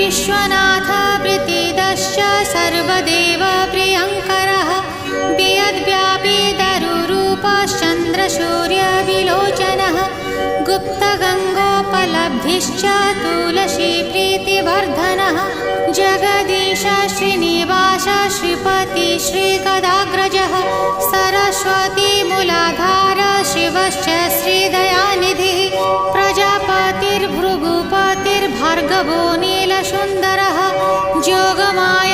विश्वनाथ प्रीतिदश्च सर्वदेव प्रियङ्करः वियद्व्यापी दरुरूपश्चन्द्रसूर्यविलोचनः गुप्तगङ्गोपलब्धिश्च तुलसी प्रीतिवर्धनः जगदीश श्रीनिवास श्रीपति श्रीगदाग्रजः सरस्वती मूलाधार शिवश्च श्रीदयानिधिः प्रजापतिर्भृगुपतिर्भार्गवो नीलसुन्दरः जोगमाया